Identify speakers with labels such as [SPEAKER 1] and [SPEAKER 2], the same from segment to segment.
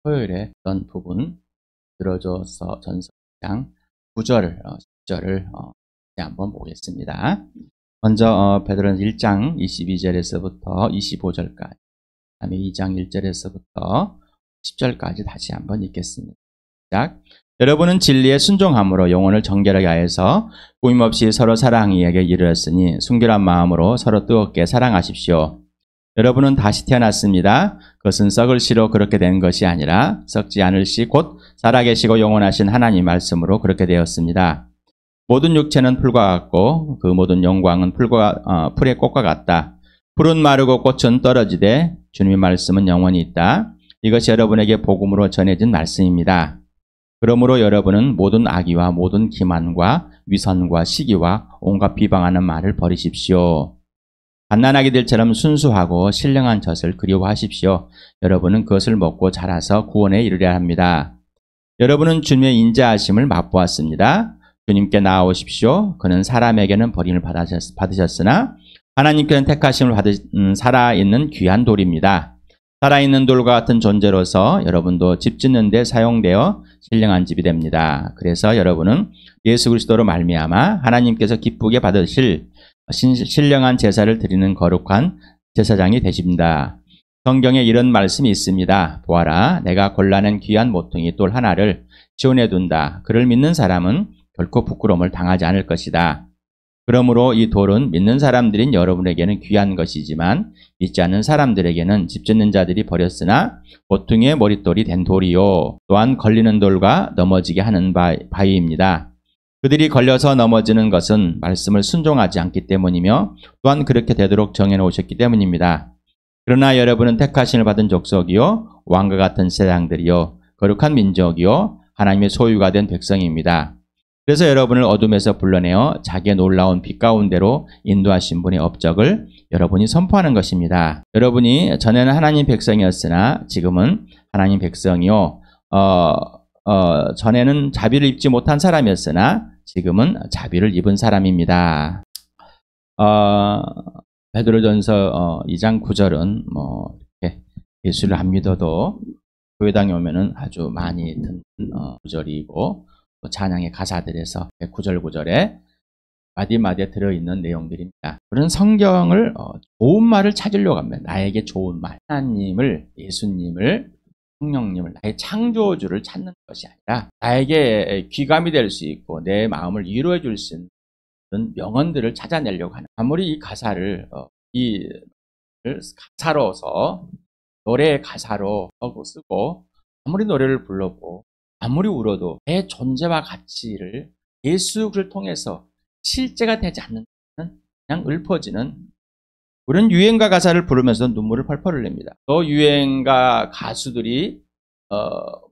[SPEAKER 1] 토요일에 어떤 부분 들어줘서 전서 2장 9절을 10절을 한번 보겠습니다. 먼저 베드로전서 1장 22절에서부터 25절까지, 그다음에 2장 1절에서부터 10절까지 다시 한번 읽겠습니다. 시작. 여러분은 진리에 순종함으로 영혼을 정결하게 하여서 꾸밈없이 서로 사랑하기에 이르렀으니 순결한 마음으로 서로 뜨겁게 사랑하십시오. 여러분은 다시 태어났습니다. 그것은 썩을 씨로 그렇게 된 것이 아니라 썩지 않을 씨 곧 살아계시고 영원하신 하나님 말씀으로 그렇게 되었습니다. 모든 육체는 풀과 같고 그 모든 영광은 풀의 꽃과 같다. 풀은 마르고 꽃은 떨어지되 주님의 말씀은 영원히 있다. 이것이 여러분에게 복음으로 전해진 말씀입니다. 그러므로 여러분은 모든 악의와 모든 기만과 위선과 시기와 온갖 비방하는 말을 버리십시오. 갓난아기들처럼 순수하고 신령한 젖을 그리워하십시오. 여러분은 그것을 먹고 자라서 구원에 이르려 합니다. 여러분은 주님의 인자하심을 맛보았습니다. 주님께 나아오십시오. 그는 사람에게는 버림을 받으셨으나 하나님께는 택하심을 받은 살아있는 귀한 돌입니다. 살아있는 돌과 같은 존재로서 여러분도 집 짓는 데 사용되어 신령한 집이 됩니다. 그래서 여러분은 예수 그리스도로 말미암아 하나님께서 기쁘게 받으실 신령한 제사를 드리는 거룩한 제사장이 되십니다. 성경에 이런 말씀이 있습니다. 보아라, 내가 골라낸 귀한 모퉁이 돌 하나를 지원해 둔다. 그를 믿는 사람은 결코 부끄러움을 당하지 않을 것이다. 그러므로 이 돌은 믿는 사람들인 여러분에게는 귀한 것이지만 믿지 않는 사람들에게는 집 짓는 자들이 버렸으나 모퉁이의 머릿돌이 된 돌이요, 또한 걸리는 돌과 넘어지게 하는 바위입니다. 그들이 걸려서 넘어지는 것은 말씀을 순종하지 않기 때문이며 또한 그렇게 되도록 정해놓으셨기 때문입니다. 그러나 여러분은 택하심을 받은 족속이요, 왕과 같은 세상들이요, 거룩한 민족이요, 하나님의 소유가 된 백성입니다. 그래서 여러분을 어둠에서 불러내어 자기의 놀라운 빛 가운데로 인도하신 분의 업적을 여러분이 선포하는 것입니다. 여러분이 전에는 하나님 백성이었으나 지금은 하나님 백성이요, 전에는 자비를 입지 못한 사람이었으나 지금은 자비를 입은 사람입니다. 베드로전서 2장 9절은 이렇게 예수를 안 믿어도 교회당에 오면은 아주 많이 듣는 구절이고, 찬양의 가사들에서 9절에 마디마디에 들어있는 내용들입니다. 우리는 성경을 좋은 말을 찾으려고 합니다. 나에게 좋은 말, 하나님을, 예수님을, 성령님을, 나의 창조주를 찾는 것이 아니라 나에게 귀감이 될 수 있고 내 마음을 위로해 줄 수 있는 명언들을 찾아내려고 하는, 아무리 이 가사를 가사로서 노래의 가사로 쓰고 아무리 노래를 불러도 아무리 울어도 내 존재와 가치를 예수를 통해서 실제가 되지 않는, 그냥 읊어지는, 우리는 유행가 가사를 부르면서 눈물을 펄펄 흘립니다. 또 유행가 가수들이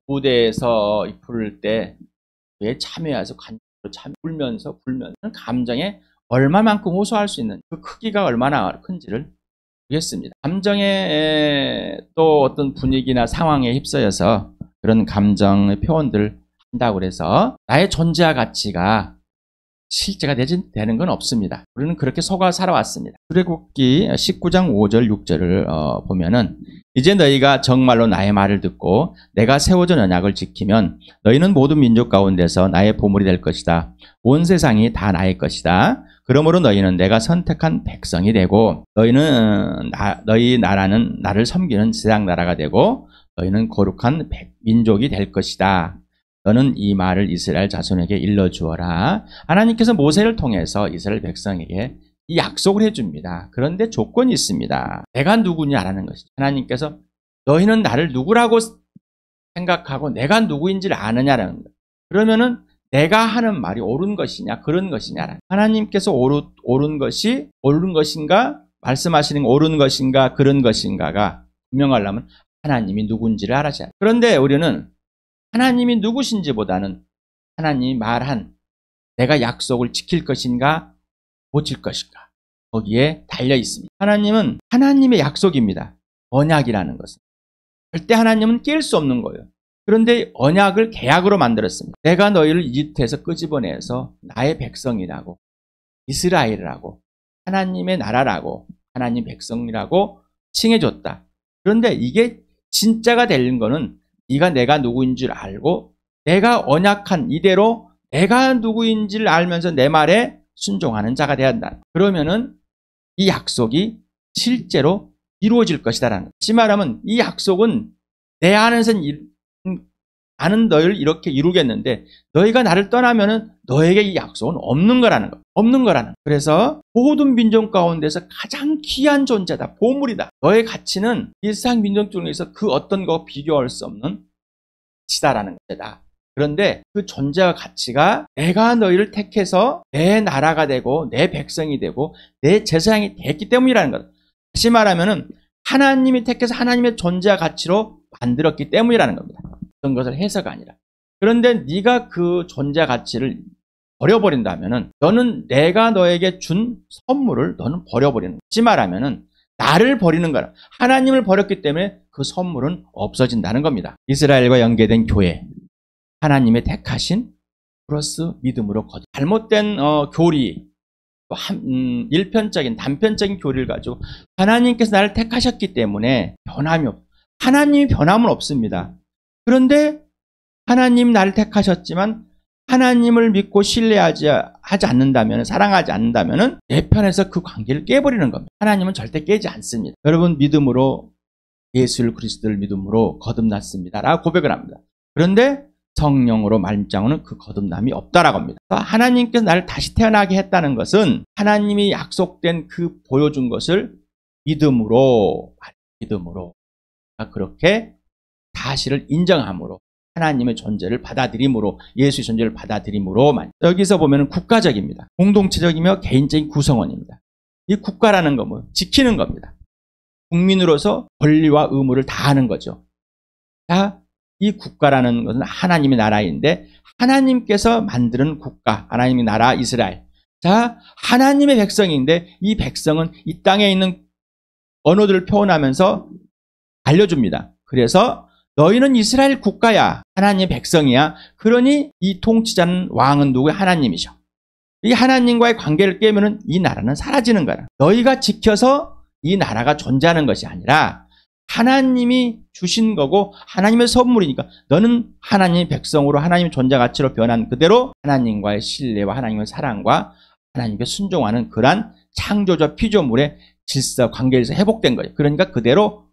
[SPEAKER 1] 무대에서 부를 때 참여해서 간절히 울면서 감정에 얼마만큼 호소할 수 있는 그 크기가 얼마나 큰지를 보겠습니다. 감정에 또 어떤 분위기나 상황에 휩싸여서 그런 감정의 표현들을 한다고 해서 나의 존재와 가치가 실제가 되는 건 없습니다. 우리는 그렇게 속아 살아왔습니다. 출애굽기 19장 5절 6절을 보면은, 이제 너희가 정말로 나의 말을 듣고 내가 세워준 언약을 지키면 너희는 모든 민족 가운데서 나의 보물이 될 것이다. 온 세상이 다 나의 것이다. 그러므로 너희는 내가 선택한 백성이 되고 너희 나라는 나를 섬기는 세상 나라가 되고 너희는 거룩한 민족이 될 것이다. 너는 이 말을 이스라엘 자손에게 일러주어라. 하나님께서 모세를 통해서 이스라엘 백성에게 이 약속을 해줍니다. 그런데 조건이 있습니다. 내가 누구냐라는 것이죠. 하나님께서 너희는 나를 누구라고 생각하고 내가 누구인지를 아느냐라는 거예요. 그러면은 내가 하는 말이 옳은 것이냐 그런 것이냐, 하나님께서 옳은 것인가, 말씀하시는 옳은 것인가 그런 것인가가 분명하려면 하나님이 누군지를 알아야 해요. 그런데 우리는 하나님이 누구신지보다는 하나님이 말한 내가 약속을 지킬 것인가 못 지킬 것인가, 거기에 달려 있습니다. 하나님은 하나님의 약속입니다. 언약이라는 것은 절대 하나님은 깰 수 없는 거예요. 그런데 언약을 계약으로 만들었습니다. 내가 너희를 이집트에서 끄집어내서 나의 백성이라고, 이스라엘이라고, 하나님의 나라라고, 하나님 백성이라고 칭해줬다. 그런데 이게 진짜가 되는 거는 네가 내가 누구인 줄 알고 내가 언약한 이대로 내가 누구인 줄 알면서 내 말에 순종하는 자가 되어야 한다. 그러면은 이 약속이 실제로 이루어질 것이다라는. 다시 말하면 이 약속은 내 안에서 나는 너희를 이렇게 이루겠는데 너희가 나를 떠나면은 너에게 이 약속은 없는 거라는 거. 없는 거라는 거. 그래서 모든 민족 가운데서 가장 귀한 존재다. 보물이다. 너의 가치는 일상 민족 중에서 그 어떤 거 비교할 수 없는 가치다라는 것이다. 그런데 그 존재와 가치가 내가 너희를 택해서 내 나라가 되고 내 백성이 되고 내 제사장이 됐기 때문이라는 것. 다시 말하면은 하나님이 택해서 하나님의 존재와 가치로 만들었기 때문이라는 겁니다. 어떤 것을 해서가 아니라. 그런데 네가 그 존재와 가치를 버려버린다면은 너는 내가 너에게 준 선물을 너는 버려버리는 거야. 다시 말하면은 나를 버리는 거라. 하나님을 버렸기 때문에 그 선물은 없어진다는 겁니다. 이스라엘과 연계된 교회. 하나님의 택하신 플러스 믿음으로 거듭. 잘못된 교리, 일편적인 단편적인 교리를 가지고 하나님께서 나를 택하셨기 때문에 변함이 없. 하나님이 변함은 없습니다. 그런데 하나님 나를 택하셨지만 하나님을 믿고 신뢰하지 않는다면, 사랑하지 않는다면 내 편에서 그 관계를 깨버리는 겁니다. 하나님은 절대 깨지 않습니다. 여러분 믿음으로 예수 그리스도를 믿음으로 거듭났습니다 라고 고백을 합니다. 그런데 성령으로 말미암고는 그 거듭남이 없다라고 합니다. 하나님께서 나를 다시 태어나게 했다는 것은 하나님이 약속된 그 보여준 것을 믿음으로 그렇게 사실을 인정함으로 하나님의 존재를 받아들임으로 예수의 존재를 받아들임으로만. 여기서 보면 국가적입니다. 공동체적이며 개인적인 구성원입니다. 이 국가라는 건 뭐 지키는 겁니다. 국민으로서 권리와 의무를 다하는 거죠. 자, 이 국가라는 것은 하나님의 나라인데 하나님께서 만드는 국가, 하나님의 나라 이스라엘. 자, 하나님의 백성인데 이 백성은 이 땅에 있는 언어들을 표현하면서 알려줍니다. 그래서 너희는 이스라엘 국가야. 하나님의 백성이야. 그러니 이 통치자는 왕은 누구야? 하나님이죠. 이 하나님과의 관계를 깨면은 이 나라는 사라지는 거야. 너희가 지켜서 이 나라가 존재하는 것이 아니라 하나님이 주신 거고 하나님의 선물이니까 너는 하나님의 백성으로 하나님의 존재 가치로 변한 그대로 하나님과의 신뢰와 하나님의 사랑과 하나님께 순종하는 그러한 창조자 피조물의 질서 관계에서 회복된 거예요. 그러니까 그대로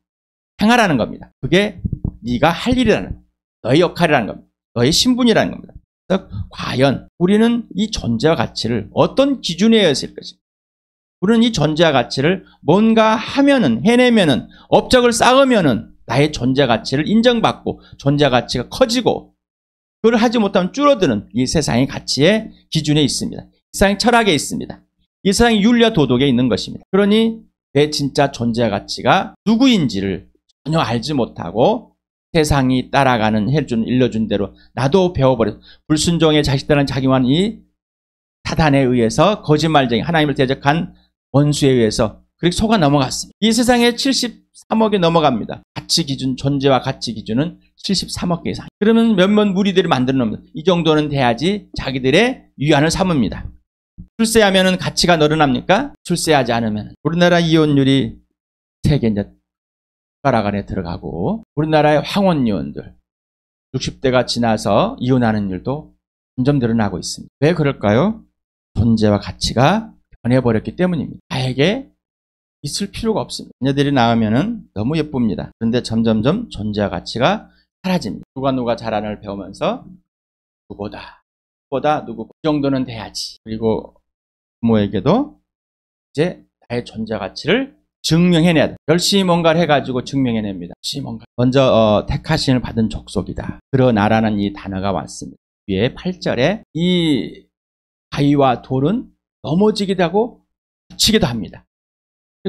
[SPEAKER 1] 행하라는 겁니다. 그게 네가 할 일이라는, 너의 역할이라는 겁니다. 너의 신분이라는 겁니다. 그래서 과연 우리는 이 존재와 가치를 어떤 기준에 의해서 일 것인가? 우리는 이 존재와 가치를 뭔가 하면은, 해내면은, 업적을 쌓으면은 나의 존재 가치를 인정받고 존재 가치가 커지고 그걸 하지 못하면 줄어드는 이 세상의 가치의 기준에 있습니다. 이 세상의 철학에 있습니다. 이 세상의 윤리와 도덕에 있는 것입니다. 그러니 내 진짜 존재 가치가 누구인지를 전혀 알지 못하고 세상이 따라가는 일러준 대로 나도 배워버려 불순종의 자식들은 자기만 이 사단에 의해서 거짓말쟁이 하나님을 대적한 원수에 의해서 그렇게 속아 넘어갔습니다. 이 세상에 73억이 넘어갑니다. 가치 기준, 존재와 가치 기준은 73억 개 이상. 그러면 몇몇 무리들이 만들어 놓습니다. 이 정도는 돼야지 자기들의 위안을 삼습니다. 출세하면 가치가 늘어납니까? 출세하지 않으면. 우리나라 이혼율이 세계 이제 가락 안에 들어가고 우리나라의 황혼이혼들 60대가 지나서 이혼하는 일도 점점 늘어나고 있습니다. 왜 그럴까요? 존재와 가치가 변해버렸기 때문입니다. 나에게 있을 필요가 없습니다. 자녀들이 낳으면 너무 예쁩니다. 그런데 점점점 존재와 가치가 사라집니다. 누가 자라나를 배우면서 누구보다 누구 이 정도는 돼야지. 그리고 부모에게도 이제 나의 존재 가치를 증명해내야 돼. 열심히 뭔가를 해가지고 증명해냅니다. 열심히 뭔가. 먼저 택하심을 받은 족속이다. 그러나라는 이 단어가 왔습니다. 위에 8절에 이 바위와 돌은 넘어지기도 하고 붙이기도 합니다.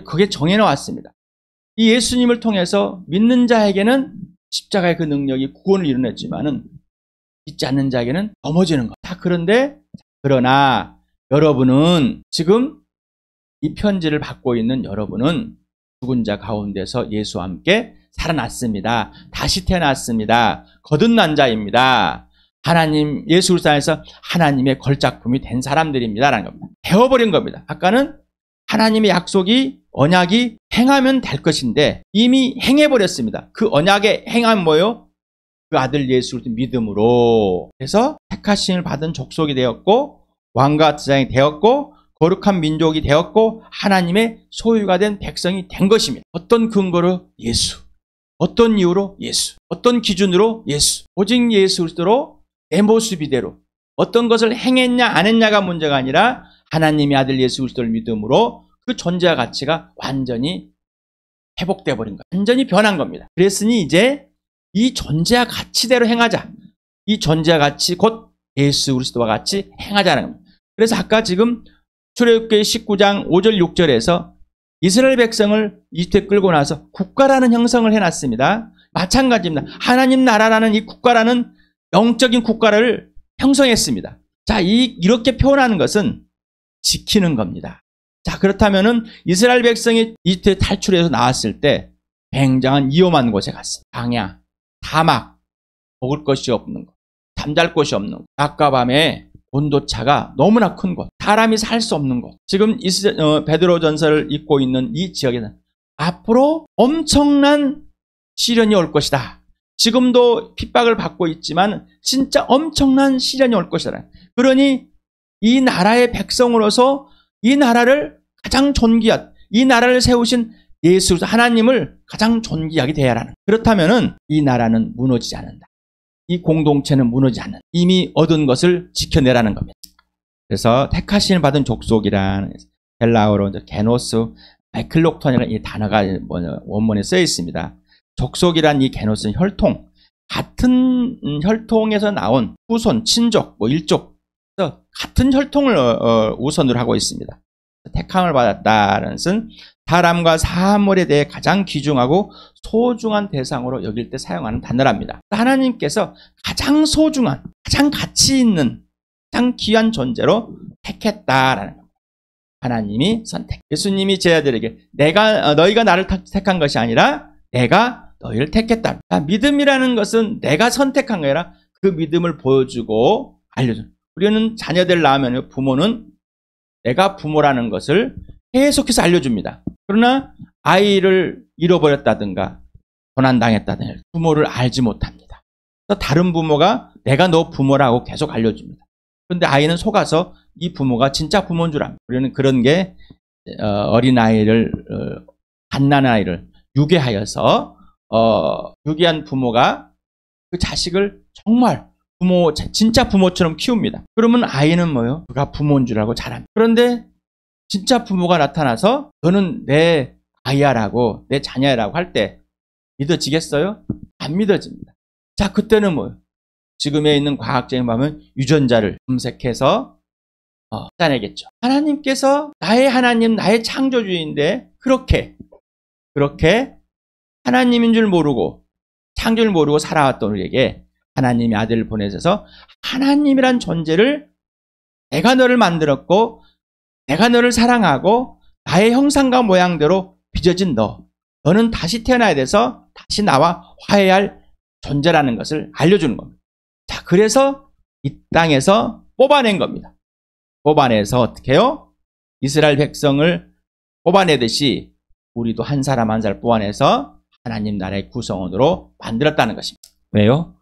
[SPEAKER 1] 그게 정해놓았습니다. 이 예수님을 통해서 믿는 자에게는 십자가의 그 능력이 구원을 이루어냈지만은 믿지 않는 자에게는 넘어지는 것. 다 그런데 그러나 여러분은 지금 이 편지를 받고 있는 여러분은 죽은 자 가운데서 예수와 함께 살아났습니다. 다시 태어났습니다. 거듭난 자입니다. 하나님, 예수 그리스도 안에서 하나님의 걸작품이 된 사람들입니다라는 겁니다. 배워버린 겁니다. 아까는 하나님의 약속이, 언약이 행하면 될 것인데 이미 행해버렸습니다. 그 언약의 행함은 뭐예요? 그 아들 예수 그리스도 믿음으로. 그래서 택하심을 받은 족속이 되었고 왕과 제사장이 되었고 거룩한 민족이 되었고 하나님의 소유가 된 백성이 된 것입니다. 어떤 근거로? 예수. 어떤 이유로? 예수. 어떤 기준으로? 예수. 오직 예수 그리스도로 내 모습 이대로 어떤 것을 행했냐 안 했냐가 문제가 아니라 하나님의 아들 예수 그리스도를 믿음으로 그 존재와 가치가 완전히 회복돼 버린 거예요. 완전히 변한 겁니다. 그랬으니 이제 이 존재와 가치대로 행하자. 이 존재와 가치 곧 예수 그리스도와 같이 행하자는 겁니다. 그래서 아까 지금 출애굽기 19장 5절 6절에서 이스라엘 백성을 이집트에 끌고 나서 국가라는 형성을 해놨습니다. 마찬가지입니다. 하나님 나라라는 이 국가라는 영적인 국가를 형성했습니다. 자, 이렇게 표현하는 것은 지키는 겁니다. 자, 그렇다면은 이스라엘 백성이 이집트에 탈출해서 나왔을 때 굉장한 위험한 곳에 갔습니다. 광야, 사막, 먹을 것이 없는 곳, 잠잘 곳이 없는 곳, 낮과 밤에 온도차가 너무나 큰 곳, 사람이 살 수 없는 곳. 지금 베드로전서를 읽고 있는 이 지역에는 앞으로 엄청난 시련이 올 것이다. 지금도 핍박을 받고 있지만 진짜 엄청난 시련이 올 것이다. 그러니 이 나라의 백성으로서 이 나라를 가장 존귀한, 이 나라를 세우신 예수 하나님을 가장 존귀하게 대해야 하는. 그렇다면은 이 나라는 무너지지 않는다. 이 공동체는 무너지지 않는다. 이미 얻은 것을 지켜내라는 겁니다. 그래서 택하심을 받은 족속이란 헬라어로 게노스 아이클록톤이라는 이 단어가 원문에 쓰여 있습니다. 족속이란 이 게노스는 혈통, 같은 혈통에서 나온 후손, 친족, 일족, 같은 혈통을 우선으로 하고 있습니다. 택함을 받았다는 것은 사람과 사물에 대해 가장 귀중하고 소중한 대상으로 여길 때 사용하는 단어랍니다. 하나님께서 가장 소중한, 가장 가치 있는, 가장 귀한 존재로 택했다라는 겁니다. 하나님이 선택. 예수님이 제 아들에게 너희가 나를 택한 것이 아니라 내가 너희를 택했다. 믿음이라는 것은 내가 선택한 게 아니라 그 믿음을 보여주고 알려줘. 우리는 자녀들 낳으면 부모는 내가 부모라는 것을 계속해서 알려줍니다. 그러나 아이를 잃어버렸다든가 고난당했다든가 부모를 알지 못합니다. 그래서 다른 부모가 내가 너 부모라고 계속 알려줍니다. 그런데 아이는 속아서 이 부모가 진짜 부모인 줄 압니다. 우리는 그런 게 어린아이를 갓난아이를 유괴하여서 유괴한 부모가 그 자식을 정말 진짜 부모처럼 키웁니다. 그러면 아이는 뭐예요? 그가 부모인 줄 알고 자랍니다. 그런데 진짜 부모가 나타나서 너는 내 아이야라고 내 자녀라고 할 때 믿어지겠어요? 안 믿어집니다. 자, 그때는 뭐예요? 지금에 있는 과학적인 방법은 유전자를 검색해서 찾아내겠죠. 하나님께서 나의 하나님, 나의 창조주인데 그렇게 하나님인 줄 모르고 창조를 모르고 살아왔던 우리에게 하나님의 아들을 보내셔서 하나님이란 존재를 내가 너를 만들었고 내가 너를 사랑하고 나의 형상과 모양대로 빚어진 너는 다시 태어나야 돼서 다시 나와 화해할 존재라는 것을 알려주는 겁니다. 자, 그래서 이 땅에서 뽑아낸 겁니다. 뽑아내서 어떻게 해요? 이스라엘 백성을 뽑아내듯이 우리도 한 사람 한 사람 뽑아내서 하나님 나라의 구성원으로 만들었다는 것입니다. 왜요?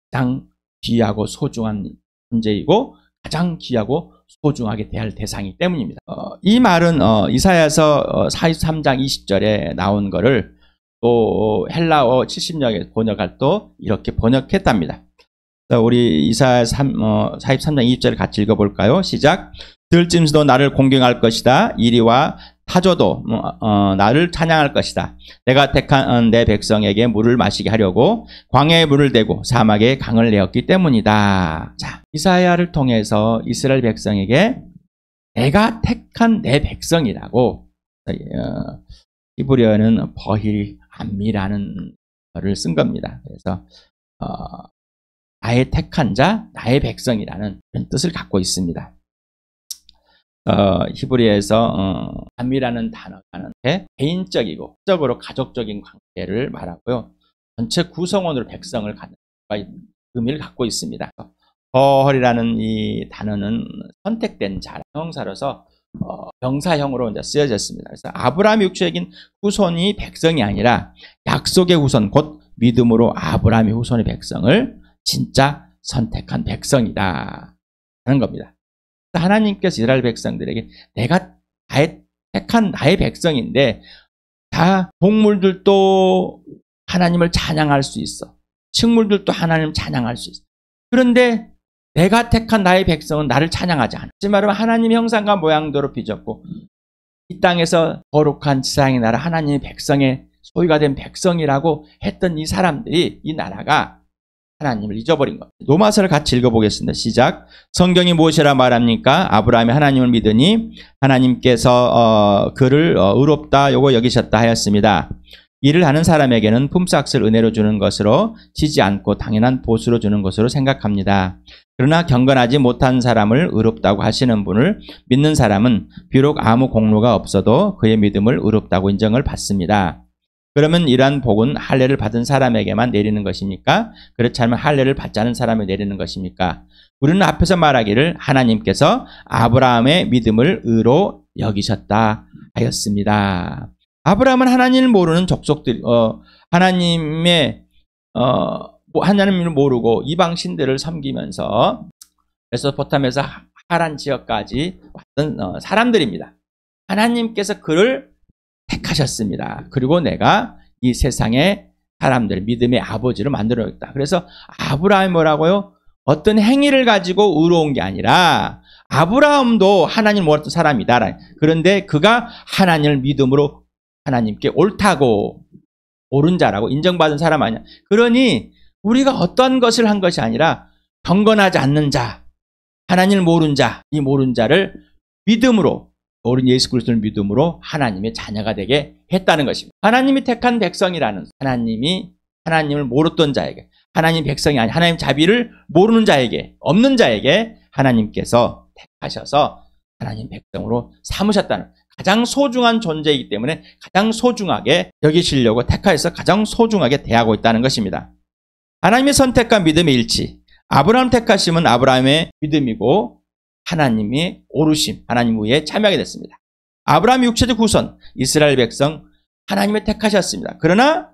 [SPEAKER 1] 가장 귀하고 소중한 존재이고 가장 귀하고 소중하게 대할 대상이기 때문입니다. 이 말은 이사야서 43장 20절에 나온 거를 또 헬라어 70년에 번역할 또 이렇게 번역했답니다. 우리 이사야 43장 20절을 같이 읽어볼까요? 시작. 들짐승도 나를 공경할 것이다. 이리와 타조도 나를 찬양할 것이다. 내가 택한 내 백성에게 물을 마시게 하려고 광야에 물을 대고 사막에 강을 내었기 때문이다. 자, 이사야를 통해서 이스라엘 백성에게 내가 택한 내 백성이라고 히브리어는 버힐 암미라는 말을 쓴 겁니다. 그래서 나의 택한 자, 나의 백성이라는 그런 뜻을 갖고 있습니다. 히브리어에서 암이라는 단어가 개인적이고 적으로 가족적인 관계를 말하고요. 전체 구성원으로 백성을 갖는 의미를 갖고 있습니다. 버헐이라는 이 단어는 선택된 자, 형사로서 명사형으로 이제 쓰여졌습니다. 그래서 아브라함이 육체적인 후손이 백성이 아니라 약속의 후손, 곧 믿음으로 아브라함의 후손의 백성을 진짜 선택한 백성이다 하는 겁니다. 하나님께서 이스라엘 백성들에게 내가 택한 나의 백성인데, 다 동물들도 하나님을 찬양할 수 있어. 식물들도 하나님을 찬양할 수 있어. 그런데 내가 택한 나의 백성은 나를 찬양하지 않아. 즉 말하면 하나님의 형상과 모양대로 빚었고 이 땅에서 거룩한 지상의 나라 하나님의 백성의 소유가 된 백성이라고 했던 이 사람들이, 이 나라가 하나님을 잊어버린 겁니다. 로마서를 같이 읽어보겠습니다. 시작. 성경이 무엇이라 말합니까? 아브라함이 하나님을 믿으니 하나님께서 그를 의롭다 요거 여기셨다 하였습니다. 일을 하는 사람에게는 품삯을 은혜로 주는 것으로 지지 않고 당연한 보수로 주는 것으로 생각합니다. 그러나 경건하지 못한 사람을 의롭다고 하시는 분을 믿는 사람은 비록 아무 공로가 없어도 그의 믿음을 의롭다고 인정을 받습니다. 그러면 이러한 복은 할례를 받은 사람에게만 내리는 것입니까? 그렇지 않으면 할례를 받지 않은 사람에 내리는 것입니까? 우리는 앞에서 말하기를 하나님께서 아브라함의 믿음을 의로 여기셨다 하였습니다. 아브라함은 하나님을 모르는 족속들, 하나님을 모르고 이방 신들을 섬기면서 메소포타미아에서 하란 지역까지 왔던 사람들입니다. 하나님께서 그를 택하셨습니다. 그리고 내가 이 세상의 사람들 믿음의 아버지로 만들어냈다. 그래서 아브라함이 뭐라고요? 어떤 행위를 가지고 의로운 게 아니라 아브라함도 하나님을 몰랐던 사람이다. 그런데 그가 하나님을 믿음으로 하나님께 옳다고, 옳은 자라고 인정받은 사람 아니야. 그러니 우리가 어떤 것을 한 것이 아니라 경건하지 않는 자, 하나님을 모르는 자, 이 모르는 자를 믿음으로, 옳은 예수 그리스도를 믿음으로 하나님의 자녀가 되게 했다는 것입니다. 하나님이 택한 백성이라는, 하나님이 하나님을 모르던 자에게, 하나님 백성이 아닌 하나님 자비를 모르는 자에게, 없는 자에게 하나님께서 택하셔서 하나님 백성으로 삼으셨다는, 가장 소중한 존재이기 때문에 가장 소중하게 여기시려고 택하여서 가장 소중하게 대하고 있다는 것입니다. 하나님의 선택과 믿음의 일치. 아브라함 택하심은 아브라함의 믿음이고 하나님의 오르심, 하나님 위에 참여하게 됐습니다. 아브라함의 육체적 후손, 이스라엘 백성 하나님의 택하셨습니다. 그러나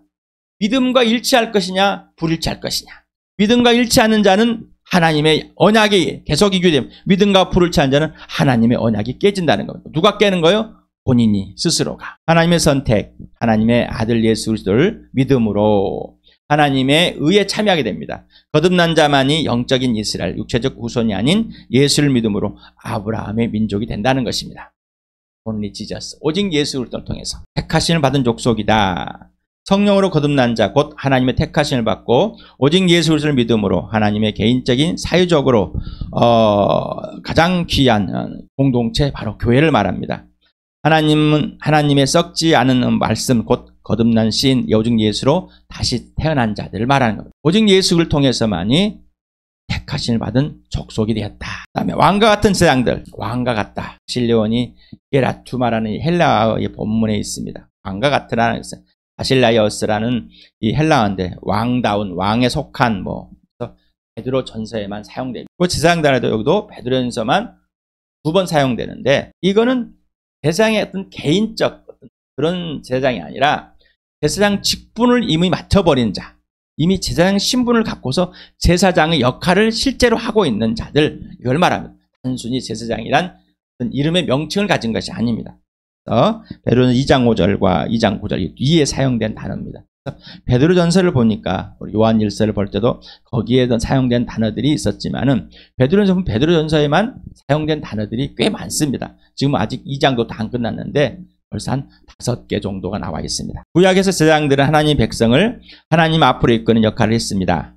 [SPEAKER 1] 믿음과 일치할 것이냐 불일치할 것이냐. 믿음과 일치하는 자는 하나님의 언약이 계속 이규되면, 믿음과 불일치하는 자는 하나님의 언약이 깨진다는 겁니다. 누가 깨는 거예요? 본인이 스스로가. 하나님의 선택, 하나님의 아들 예수 그리스도를 믿음으로 하나님의 의에 참여하게 됩니다. 거듭난 자만이 영적인 이스라엘, 육체적 후손이 아닌 예수를 믿음으로 아브라함의 민족이 된다는 것입니다. Only Jesus, 오직 예수 그리스도를 통해서 택하심을 받은 족속이다. 성령으로 거듭난 자, 곧 하나님의 택하심을 받고 오직 예수 그리스도를 믿음으로 하나님의 개인적인 사유적으로 가장 귀한 공동체, 바로 교회를 말합니다. 하나님은 하나님의 썩지 않은 말씀, 곧 거듭난 신, 오직 예수로 다시 태어난 자들을 말하는 겁니다. 오직 예수를 통해서만이 택하심을 받은 족속이 되었다. 그다음에 왕과 같은 제사장들, 왕과 같다. 실레온이 게라투마라는 헬라어의 본문에 있습니다. 왕과 같으라는 것은 바실라이어스라는 이 헬라어인데 왕다운, 왕에 속한 베드로 전서에만 사용됩니다. 그 제사장들에도 여기도 베드로 전서만 2번 사용되는데, 이거는 제사장의 어떤 개인적 그런 제사장이 아니라 제사장 직분을 이미 맡아버린 자, 이미 제사장 신분을 갖고서 제사장의 역할을 실제로 하고 있는 자들, 이걸 말합니다. 단순히 제사장이란 어떤 이름의 명칭을 가진 것이 아닙니다. 베드로는 2장 5절과 2장 9절 뒤에 사용된 단어입니다. 베드로전서를 보니까 요한일서를 볼 때도 거기에 사용된 단어들이 있었지만은 베드로전서에만 사용된 단어들이 꽤 많습니다. 지금 아직 2장도 다 안 끝났는데 벌써 한 5개 정도가 나와 있습니다. 구약에서 제사장들은 하나님 백성을 하나님 앞으로 이끄는 역할을 했습니다.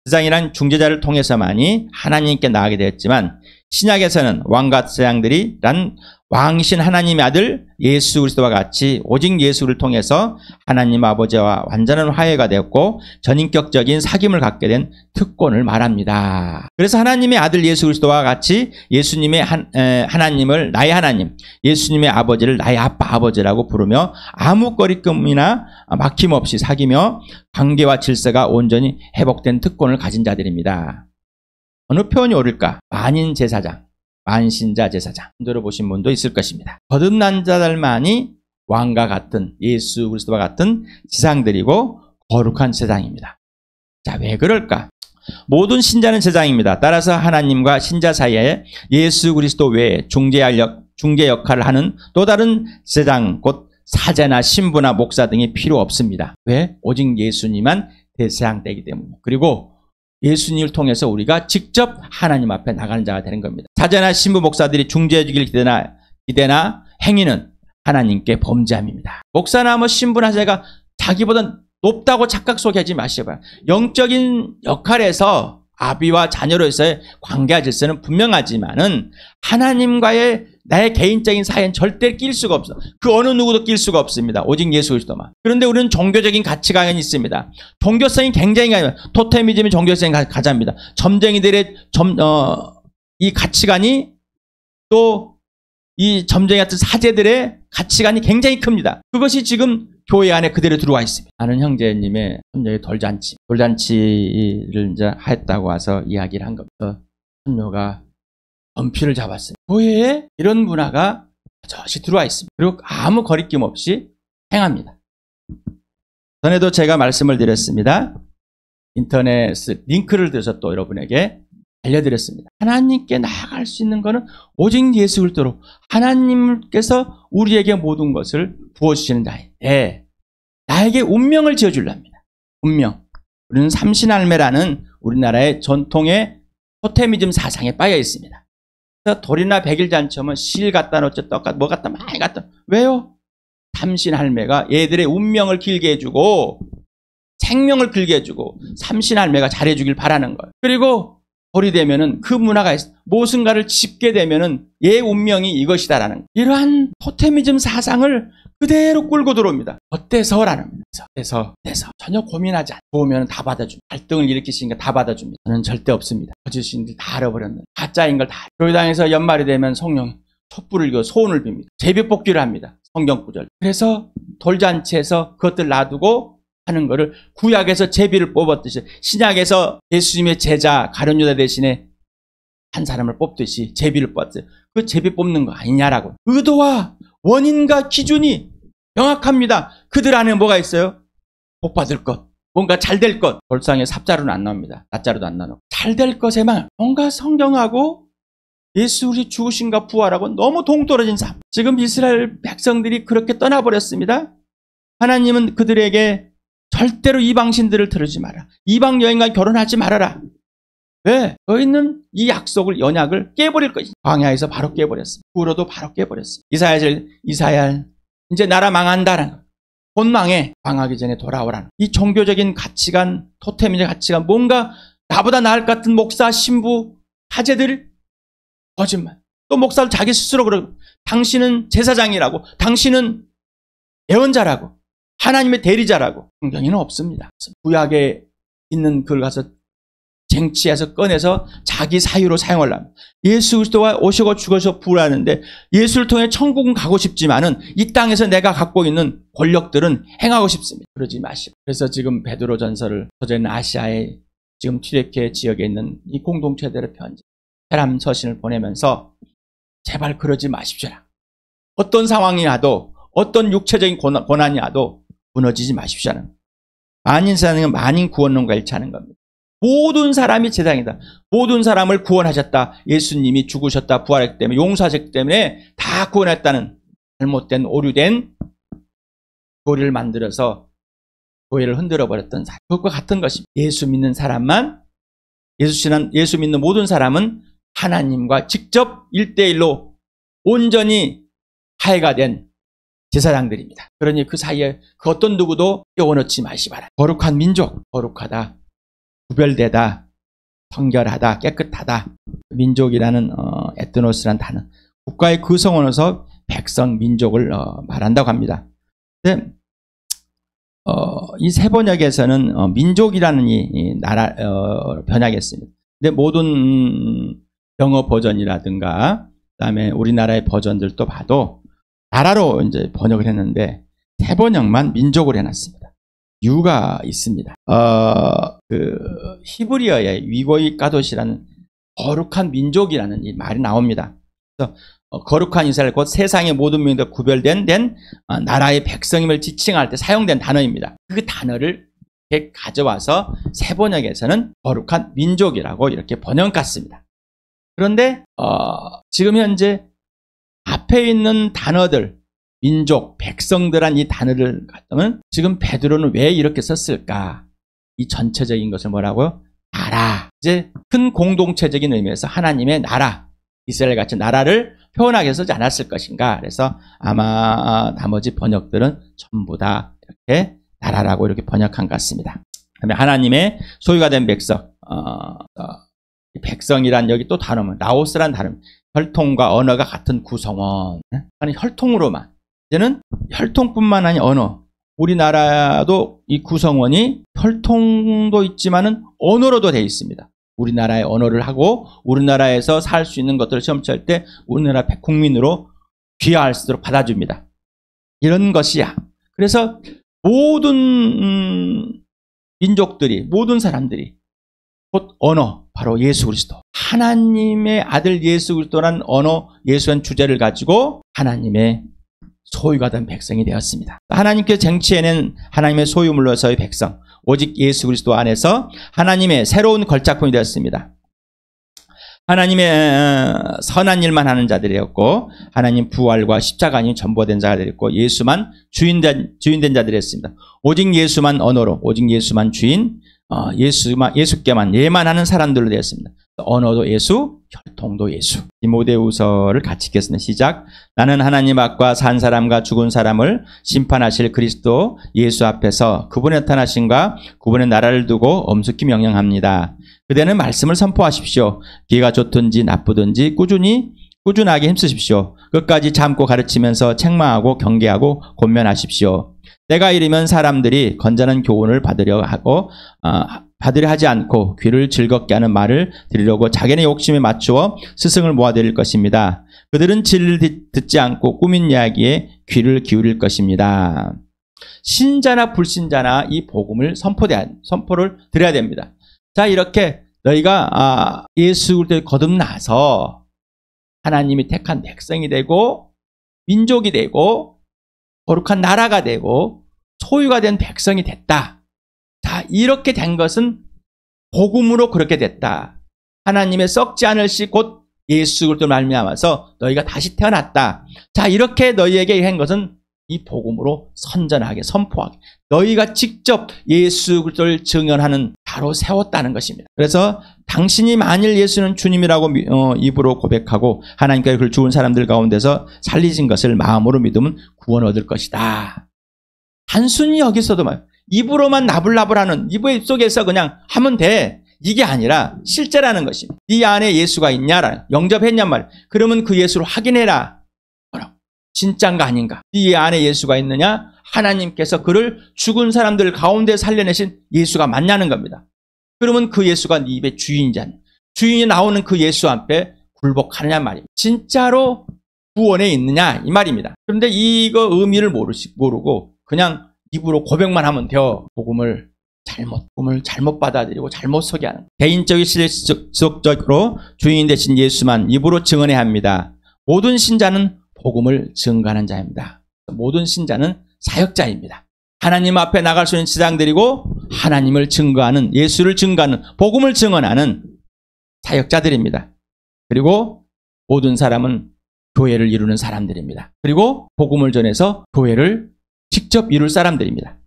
[SPEAKER 1] 제사장이란 중재자를 통해서만이 하나님께 나아가게 되었지만, 신약에서는 왕과 제사장들이란 왕이신 하나님의 아들 예수 그리스도와 같이 오직 예수를 통해서 하나님 아버지와 완전한 화해가 되었고 전인격적인 사귐을 갖게 된 특권을 말합니다. 그래서 하나님의 아들 예수 그리스도와 같이 예수님의 하나님을 나의 하나님, 예수님의 아버지를 나의 아빠 아버지라고 부르며 아무 거리낌이나 막힘없이 사귀며 관계와 질서가 온전히 회복된 특권을 가진 자들입니다. 어느 표현이 옳을까? 만인 제사장, 만신자 제사장, 들어보신 분도 있을 것입니다. 거듭난 자들만이 왕과 같은, 예수 그리스도와 같은 제사장들이고, 거룩한 제장입니다. 자, 왜 그럴까? 모든 신자는 제장입니다. 따라서 하나님과 신자 사이에 예수 그리스도 외에 중재 역할을 하는 또 다른 제장, 곧 사제나 신부나 목사 등이 필요 없습니다. 왜? 오직 예수님만 대제사장되기 때문에. 그리고 예수님을 통해서 우리가 직접 하나님 앞에 나가는 자가 되는 겁니다. 사제나 신부 목사들이 중재해 주길 기대나 행위는 하나님께 범죄함입니다. 목사나 신부나 사제가 자기보다 높다고 착각 속에 하지 마시고요. 영적인 역할에서 아비와 자녀로서의 관계와 질서는 분명하지만은 하나님과의 나의 개인적인 사이엔 절대 낄 수가 없어. 그 어느 누구도 낄 수가 없습니다. 오직 예수 그리스도만. 그런데 우리는 종교적인 가치관이 있습니다. 종교성이 굉장히 토테미즘이 종교성이 가자입니다. 점쟁이들의 이 가치관이 또 이 점쟁이 같은 사제들의 가치관이 굉장히 큽니다. 그것이 지금 교회 안에 그대로 들어와 있습니다. 아는 형제님의 손녀의 돌잔치를 이제 했다고 와서 이야기를 한 겁니다. 손녀가 연필을 잡았어요. 교회에 이런 문화가 저시 들어와 있습니다. 그리고 아무 거리낌 없이 행합니다. 전에도 제가 말씀을 드렸습니다. 인터넷 링크를 들어서 또 여러분에게 알려드렸습니다. 하나님께 나아갈 수 있는 것은 오직 예수 그리스도로 하나님께서 우리에게 모든 것을 부어주시는 자인데 나에게 운명을 지어주랍니다. 운명. 우리는 삼신할매라는 우리나라의 전통의 토테미즘 사상에 빠져 있습니다. 그래서 돌이나 백일잔치하면 실 갖다 놓죠. 떡 갖다 뭐 갖다 많이 갖다. 왜요? 삼신할매가 얘들의 운명을 길게 해주고 생명을 길게 해주고 삼신할매가 잘해주길 바라는 거예요. 그리고 돌이 되면은 그 문화가 있어. 무엇인가를 짚게 되면은 얘 운명이 이것이다라는 거예요. 이러한 토테미즘 사상을 그대로 끌고 들어옵니다. 어때서라는 거예요. 어때서 전혀 고민하지 않고 보면 다 받아줍니다. 갈등을 일으키시니까 다 받아줍니다. 저는 절대 없습니다. 거짓인들 다 알아버렸는데 가짜인 걸 다. 교회당에서 연말이 되면 성령 촛불을 이고 소원을 빕니다. 제비뽑기를 합니다. 성경 구절. 그래서 돌잔치에서 그것들 놔두고 하는 거를 구약에서 제비를 뽑았듯이 신약에서 예수님의 제자 가룟 유다 대신에 한 사람을 뽑듯이 제비를 뽑았어요. 그 제비 뽑는 거 아니냐라고. 의도와 원인과 기준이 명확합니다. 그들 안에 뭐가 있어요? 복 받을 것, 뭔가 잘 될 것. 돌상에 삽자루는 안 나옵니다. 낫자루도 안 나오고 잘 될 것에만 뭔가 성경하고 예수 우리 죽으신가 부활하고 너무 동떨어진 삶. 지금 이스라엘 백성들이 그렇게 떠나버렸습니다. 하나님은 그들에게 절대로 이방신들을 들으지 마라. 이방 여인과 결혼하지 말아라. 왜? 너희는 이 약속을 언약을 깨버릴 것이다. 광야에서 바로 깨버렸어. 구로도 바로 깨버렸어. 이사야 이제 나라 망한다라는 거. 곧 망해. 망하기 전에 돌아오라는 거. 이 종교적인 가치관, 토테미적 가치관, 뭔가 나보다 나을 것 같은 목사, 신부, 사제들 거짓말. 또 목사를 자기 스스로 그러고 당신은 제사장이라고, 당신은 예언자라고, 하나님의 대리자라고. 성경에는 없습니다. 구약에 있는 글 가서 쟁취해서 꺼내서 자기 사유로 사용하려면 예수 그리스도가 오시고 죽어서 부활하는데 예수를 통해 천국은 가고 싶지만은 이 땅에서 내가 갖고 있는 권력들은 행하고 싶습니다. 그러지 마시고. 그래서 지금 베드로전서를 서전 아시아의 지금 튀르키예 지역에 있는 이 공동체들의 편지, 해람 서신을 보내면서 제발 그러지 마십시오. 어떤 상황이 와도 어떤 육체적인 고난이 와도 무너지지 마십시오. 만인 세상은 만인 구원론과 일치하는 겁니다. 모든 사람이 제장이다. 모든 사람을 구원하셨다. 예수님이 죽으셨다. 부활했기 때문에 용서하셨기 때문에 다 구원했다는 잘못된 오류된 교리를 만들어서 교회를 흔들어버렸던 사람. 그것과 같은 것입니다. 예수 믿는 사람만, 예수 믿는 모든 사람은 하나님과 직접 1대1로 온전히 화해가 된 제사장들입니다. 그러니 그 사이에 그 어떤 누구도 껴넣지 마시 바라. 거룩한 민족, 거룩하다, 구별되다, 성결하다, 깨끗하다. 민족이라는 에트노스란 단어, 국가의 구성원으로서 백성, 민족을 말한다고 합니다. 근데 이 세 번역에서는 민족이라는 이 나라 번역했습니다. 근데 모든 영어 버전이라든가 그다음에 우리나라의 버전들도 봐도 나라로 이제 번역을 했는데 세 번역만 민족으로 해놨습니다. 이유가 있습니다. 그 히브리어의 위고이 가도시라는 거룩한 민족이라는 이 말이 나옵니다. 그래서 거룩한 이스라엘, 곧 세상의 모든 민족과 구별된 나라의 백성임을 지칭할 때 사용된 단어입니다. 그 단어를 이렇게 가져와서 새 번역에서는 거룩한 민족이라고 이렇게 번역했습니다. 그런데 지금 현재 앞에 있는 단어들, 민족, 백성들한 이 단어를 갖다면 지금 베드로는 왜 이렇게 썼을까? 이 전체적인 것을 뭐라고요? 나라. 이제 큰 공동체적인 의미에서 하나님의 나라, 이스라엘 같은 나라를 표현하기 위해서 쓰지 않았을 것인가. 그래서 아마 나머지 번역들은 전부 다 이렇게 나라라고 이렇게 번역한 것 같습니다. 그다음에 하나님의 소유가 된 백성, 백성이란 여기 또 단어면 라오스란 단어, 혈통과 언어가 같은 구성원. 아니 혈통으로만. 이제는 혈통뿐만 아니라 언어. 우리나라도 이 구성원이 혈통도 있지만은 언어로도 되어 있습니다. 우리나라의 언어를 하고 우리나라에서 살 수 있는 것들을 시험 칠 때 우리나라 국민으로 귀화할 수 있도록 받아줍니다. 이런 것이야. 그래서 모든 민족들이, 모든 사람들이 곧 언어, 바로 예수 그리스도, 하나님의 아들 예수 그리스도란 언어, 예수란 주제를 가지고 하나님의 소유가 된 백성이 되었습니다. 하나님께서 쟁취해낸 하나님의 소유물로서의 백성, 오직 예수 그리스도 안에서 하나님의 새로운 걸작품이 되었습니다. 하나님의 선한 일만 하는 자들이었고, 하나님 부활과 십자가 아닌 전보된 자들이었고, 예수만 주인된 자들이었습니다. 오직 예수만 언어로, 오직 예수만 주인, 예수께만 예만하는 사람들로 되었습니다. 언어도 예수, 혈통도 예수. 디모데후서를 같이 읽겠습니다. 시작. 나는 하나님 앞과 산 사람과 죽은 사람을 심판하실 그리스도 예수 앞에서 그분의 나타나심과 그분의 나라를 두고 엄숙히 명령합니다. 그대는 말씀을 선포하십시오. 기회가 좋든지 나쁘든지 꾸준하게 힘쓰십시오. 끝까지 참고 가르치면서 책망하고 경계하고 권면하십시오. 때가 이르면 사람들이 건전한 교훈을 받으려 하지 않고 귀를 즐겁게 하는 말을 들으려고 자기네 욕심에 맞추어 스승을 모아들일 것입니다. 그들은 진리를 듣지 않고 꾸민 이야기에 귀를 기울일 것입니다. 신자나 불신자나 이 복음을 선포를 드려야 됩니다. 자, 이렇게 너희가 예수 그리스도에 거듭나서 하나님이 택한 백성이 되고 민족이 되고 거룩한 나라가 되고 소유가 된 백성이 됐다. 자, 이렇게 된 것은 복음으로 그렇게 됐다. 하나님의 썩지 않을 씨 곧 예수 그리스도로 말미암아서 너희가 다시 태어났다. 자, 이렇게 너희에게 한 것은 이 복음으로 선전하게, 선포하게, 너희가 직접 예수 그리스도를 증언하는 자로 세웠다는 것입니다. 그래서 당신이 만일 예수는 주님이라고 입으로 고백하고 하나님께서 그를 죽은 사람들 가운데서 살리신 것을 마음으로 믿으면 구원 얻을 것이다. 단순히 여기서도 입으로만 나불나불하는, 입 속에서 그냥 하면 돼, 이게 아니라 실제라는 것입니다. 네 안에 예수가 있냐, 영접했냔 말이야. 그러면 그 예수를 확인해라. 진짠가 아닌가? 네 안에 예수가 있느냐? 하나님께서 그를 죽은 사람들 가운데 살려내신 예수가 맞냐는 겁니다. 그러면 그 예수가 네 입의 주인이지 않냐? 주인이 나오는 그 예수 앞에 굴복하느냐 말입니다. 진짜로 구원에 있느냐 이 말입니다. 그런데 이거 의미를 모르고 그냥 입으로 고백만 하면 돼요. 복음을 잘못 받아들이고 잘못 소개하는, 개인적인 지속적으로 주인 되신 예수만 입으로 증언해야 합니다. 모든 신자는 복음을 증거하는 자입니다. 모든 신자는 사역자입니다. 하나님 앞에 나갈 수 있는 지상들이고 하나님을 증거하는, 예수를 증거하는, 복음을 증언하는 사역자들입니다. 그리고 모든 사람은 교회를 이루는 사람들입니다. 그리고 복음을 전해서 교회를 직접 이룰 사람들입니다.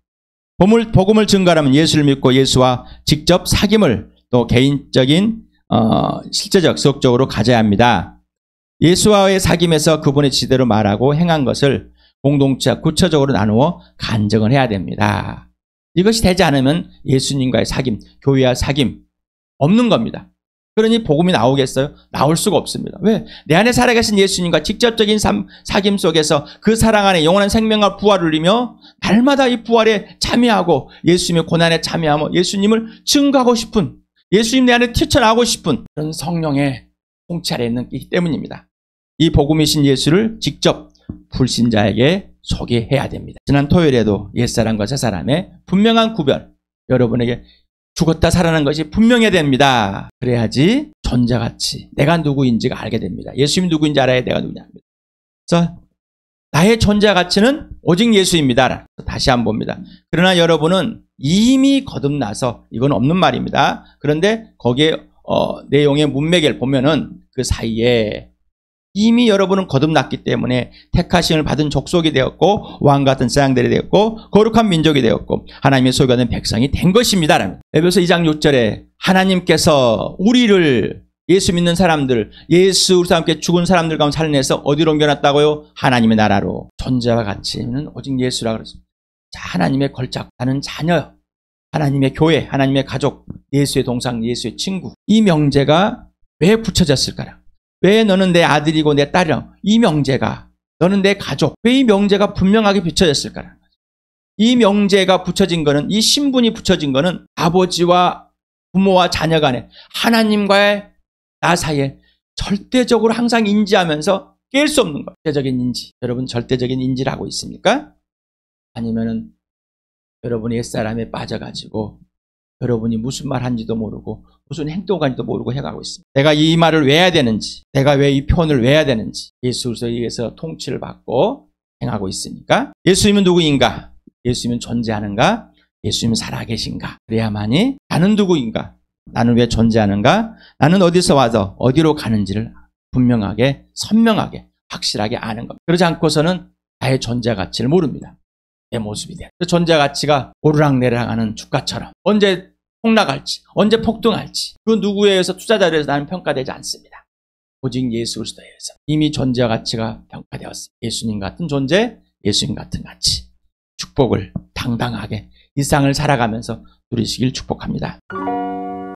[SPEAKER 1] 복음을 증거하려면 예수를 믿고 예수와 직접 사귐을 또 개인적인 실제적 지속적으로 가져야 합니다. 예수와의 사귐에서 그분의 지대로 말하고 행한 것을 공동체와 구체적으로 나누어 간증을 해야 됩니다. 이것이 되지 않으면 예수님과의 사귐, 교회와 사귐 없는 겁니다. 그러니 복음이 나오겠어요? 나올 수가 없습니다. 왜? 내 안에 살아계신 예수님과 직접적인 사귐 속에서 그 사랑 안에 영원한 생명과 부활을 누리며 날마다 이 부활에 참여하고 예수님의 고난에 참여하며 예수님을 증거하고 싶은, 예수님 내 안에 튀쳐나오고 싶은 그런 성령의 통치 아래 있는 기 때문입니다. 이 복음이신 예수를 직접 불신자에게 소개해야 됩니다. 지난 토요일에도 옛사람과 새사람의 분명한 구별, 여러분에게 죽었다 살아난 것이 분명해야 됩니다. 그래야지 존재가치, 내가 누구인지가 알게 됩니다. 예수님이 누구인지 알아야 내가 누구냐 합니다. 그래서 나의 존재 가치는 오직 예수입니다. 다시 한번 봅니다. 그러나 여러분은 이미 거듭나서, 이건 없는 말입니다. 그런데 거기에 내용의 문맥을 보면은 그 사이에 이미 여러분은 거듭났기 때문에 택하심을 받은 족속이 되었고 왕같은 제사장들이 되었고 거룩한 민족이 되었고 하나님의 소유가 된 백성이 된 것입니다. 에베소 2장 6절에 하나님께서 우리를, 예수 믿는 사람들, 예수 우리와 함께 죽은 사람들 가운데 살려내서 어디로 옮겨놨다고요? 하나님의 나라로. 존재와 가치는 오직 예수라 그랬습니다. 자, 하나님의 걸작, 나는 자녀, 하나님의 교회, 하나님의 가족, 예수의 동상, 예수의 친구. 이 명제가 왜 붙여졌을까요? 왜 너는 내 아들이고 내 딸이라? 이 명제가, 너는 내 가족. 왜 이 명제가 분명하게 붙여졌을까요? 이 명제가 붙여진 거는, 이 신분이 붙여진 거는 아버지와 부모와 자녀 간에, 하나님과의 나 사이에 절대적으로 항상 인지하면서 깰 수 없는 거예요. 절대적인 인지. 여러분 절대적인 인지를 하고 있습니까? 아니면은 여러분이 옛사람에 빠져가지고 여러분이 무슨 말 한지도 모르고 무슨 행동한지도 모르고 해가고 있습니다. 내가 이 말을 왜 해야 되는지, 내가 왜 이 표현을 왜 해야 되는지 예수 그리스도에 의해서 통치를 받고 행하고 있으니까. 예수님은 누구인가? 예수님은 존재하는가? 예수님은 살아계신가? 그래야만이 나는 누구인가? 나는 왜 존재하는가? 나는 어디서 와서 어디로 가는지를 분명하게, 선명하게, 확실하게 아는 겁니다. 그러지 않고서는 나의 존재 가치를 모릅니다. 내 모습이 돼. 그 존재 가치가 오르락내리락하는 주가처럼 언제 폭락할지, 언제 폭등할지, 그 누구에 의해서 투자자에 의해서 나는 평가되지 않습니다. 오직 예수 그리스도에 의해서 이미 존재 가치가 평가되었습니다. 예수님 같은 존재, 예수님 같은 가치. 축복을 당당하게 이 세상을 살아가면서 누리시길 축복합니다.